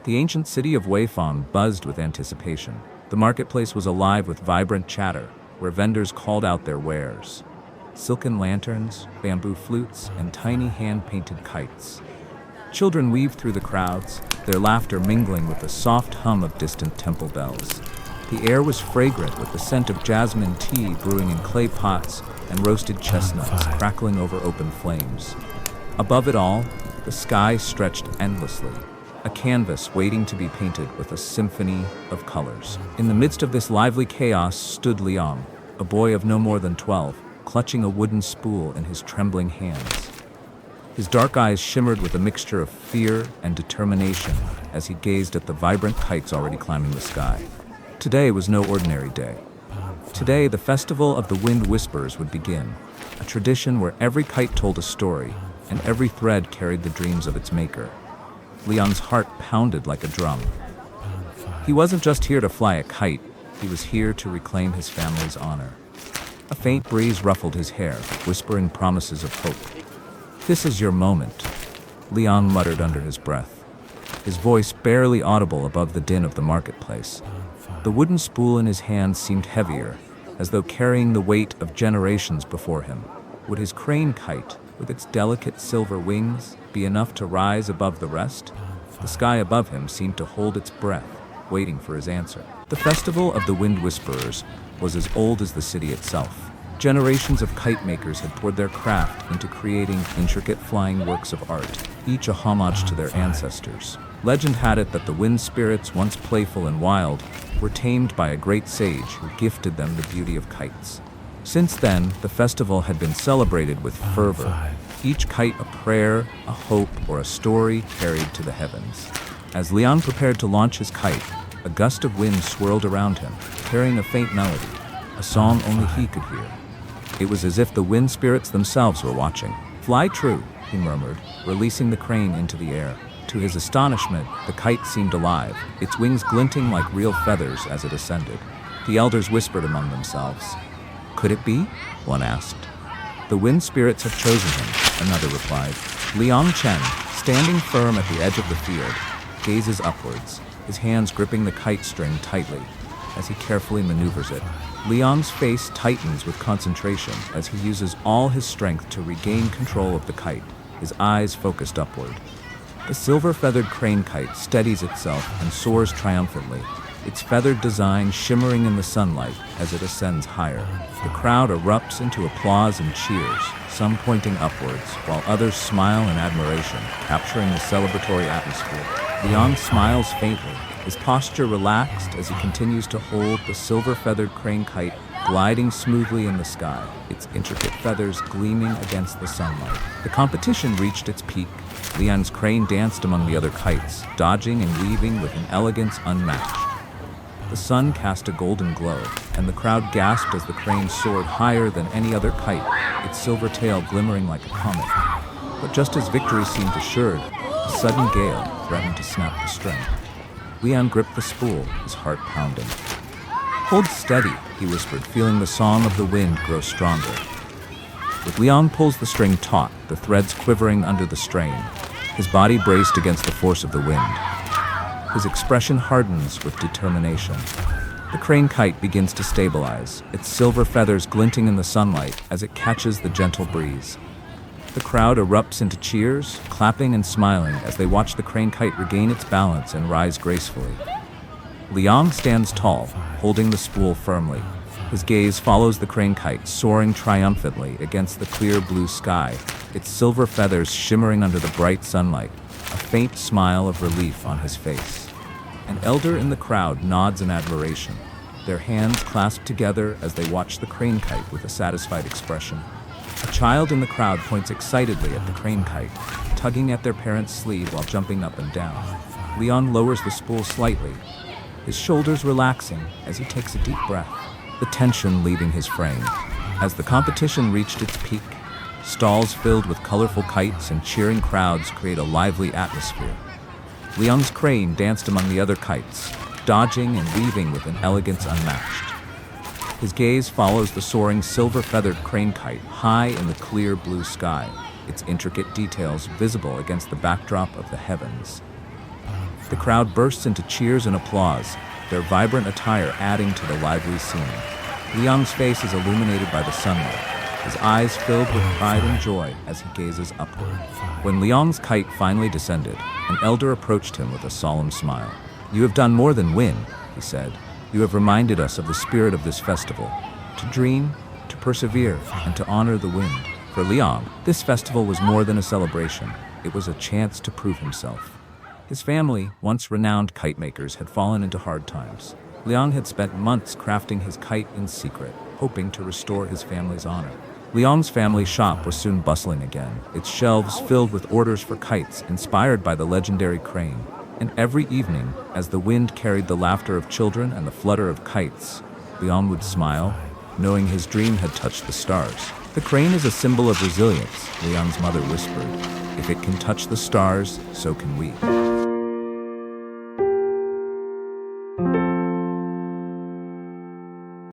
The ancient city of Weifang buzzed with anticipation. The marketplace was alive with vibrant chatter, where vendors called out their wares. Silken lanterns, bamboo flutes, and tiny hand-painted kites. Children weaved through the crowds, their laughter mingling with the soft hum of distant temple bells. The air was fragrant with the scent of jasmine tea brewing in clay pots and roasted chestnuts crackling over open flames. Above it all, the sky stretched endlessly, a canvas waiting to be painted with a symphony of colors. In the midst of this lively chaos stood Liang, a boy of no more than 12, clutching a wooden spool in his trembling hands. His dark eyes shimmered with a mixture of fear and determination as he gazed at the vibrant kites already climbing the sky. Today was no ordinary day. Today, the Festival of the Wind Whispers would begin, a tradition where every kite told a story and every thread carried the dreams of its maker. Liang's heart pounded like a drum. He wasn't just here to fly a kite, he was here to reclaim his family's honor. A faint breeze ruffled his hair, whispering promises of hope. "This is your moment," Liang muttered under his breath, his voice barely audible above the din of the marketplace. The wooden spool in his hand seemed heavier, as though carrying the weight of generations before him. Would his crane kite, with its delicate silver wings, be enough to rise above the rest? The sky above him seemed to hold its breath, waiting for his answer. The Festival of the Wind Whisperers was as old as the city itself. Generations of kite makers had poured their craft into creating intricate flying works of art, each a homage to their ancestors. Legend had it that the wind spirits, once playful and wild, were tamed by a great sage who gifted them the beauty of kites. Since then, the festival had been celebrated with fervor, each kite a prayer, a hope, or a story carried to the heavens. As Liang prepared to launch his kite, a gust of wind swirled around him, carrying a faint melody, a song only he could hear. It was as if the wind spirits themselves were watching. "Fly true," he murmured, releasing the crane into the air. To his astonishment, the kite seemed alive, its wings glinting like real feathers as it ascended. The elders whispered among themselves. "Could it be?" one asked. "The wind spirits have chosen him," another replied. Liang Chen, standing firm at the edge of the field, gazes upwards, his hands gripping the kite string tightly as he carefully maneuvers it. Liang's face tightens with concentration as he uses all his strength to regain control of the kite, his eyes focused upward. The silver-feathered crane kite steadies itself and soars triumphantly, its feathered design shimmering in the sunlight as it ascends higher. The crowd erupts into applause and cheers, some pointing upwards, while others smile in admiration, capturing the celebratory atmosphere. Liang smiles faintly, his posture relaxed as he continues to hold the silver-feathered crane kite gliding smoothly in the sky, its intricate feathers gleaming against the sunlight. The competition reached its peak. Liang's crane danced among the other kites, dodging and weaving with an elegance unmatched. The sun cast a golden glow, and the crowd gasped as the crane soared higher than any other kite, its silver tail glimmering like a comet. But just as victory seemed assured, a sudden gale threatened to snap the string. Liang gripped the spool, his heart pounding. "Hold steady," he whispered, feeling the song of the wind grow stronger. With Liang pulls the string taut, the threads quivering under the strain, his body braced against the force of the wind. His expression hardens with determination. The crane kite begins to stabilize, its silver feathers glinting in the sunlight as it catches the gentle breeze. The crowd erupts into cheers, clapping and smiling as they watch the crane kite regain its balance and rise gracefully. Liang stands tall, holding the spool firmly. His gaze follows the crane kite soaring triumphantly against the clear blue sky, its silver feathers shimmering under the bright sunlight, a faint smile of relief on his face. An elder in the crowd nods in admiration, their hands clasped together as they watch the crane kite with a satisfied expression. A child in the crowd points excitedly at the crane kite, tugging at their parent's sleeve while jumping up and down. Liang lowers the spool slightly, his shoulders relaxing as he takes a deep breath, the tension leaving his frame. As the competition reached its peak, stalls filled with colorful kites and cheering crowds create a lively atmosphere. Liang's crane danced among the other kites, dodging and weaving with an elegance unmatched. His gaze follows the soaring silver-feathered crane kite high in the clear blue sky, its intricate details visible against the backdrop of the heavens. The crowd bursts into cheers and applause, their vibrant attire adding to the lively scene. Liang's face is illuminated by the sunlight, his eyes filled with pride and joy as he gazes upward. When Liang's kite finally descended, an elder approached him with a solemn smile. "You have done more than win," he said. "You have reminded us of the spirit of this festival, to dream, to persevere, and to honor the wind." For Liang, this festival was more than a celebration. It was a chance to prove himself. His family, once renowned kite makers, had fallen into hard times. Liang had spent months crafting his kite in secret, hoping to restore his family's honor. Liang's family shop was soon bustling again, its shelves filled with orders for kites inspired by the legendary crane. And every evening, as the wind carried the laughter of children and the flutter of kites, Liang would smile, knowing his dream had touched the stars. "The crane is a symbol of resilience," Liang's mother whispered. "If it can touch the stars, so can we."